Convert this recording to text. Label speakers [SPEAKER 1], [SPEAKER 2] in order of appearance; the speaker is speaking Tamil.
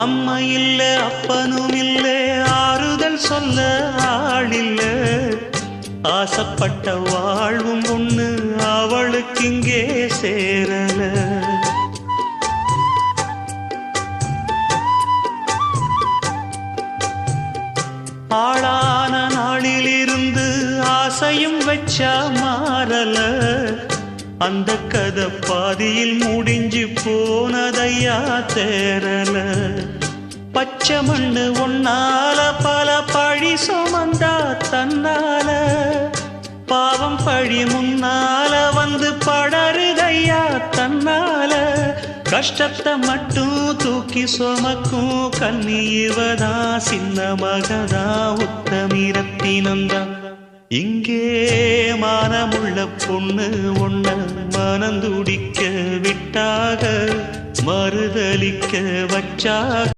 [SPEAKER 1] அம்மா இல்ல அப்பனும் இல்ல ஆறுதல் சொல்ல ஆளில்ல ஆசைப்பட்ட வாழ்வும் ஒண்ணு அவளுக்கு இங்கே சேரல ஆளான நாளிலிருந்து ஆசையும் வச்சா மாறல அந்த கதை பாதியில் முடிஞ்சு போனதையா தேரல பச்சை மண்ணு ஒன்னால பல பழி சுமந்தா தன்னால பாவம் பழி முன்னால வந்து படருதையா தன்னால கஷ்டத்தை மட்டும் தூக்கி சுமக்கும் கண்ணீவதா சின்ன மகதா உத்தமிரத்தினந்தான் இங்கே மானமுள்ள பொண்ணு ஒண்ண மனந்துடிக்க விட்டாக மறுதலிக்க வச்சாக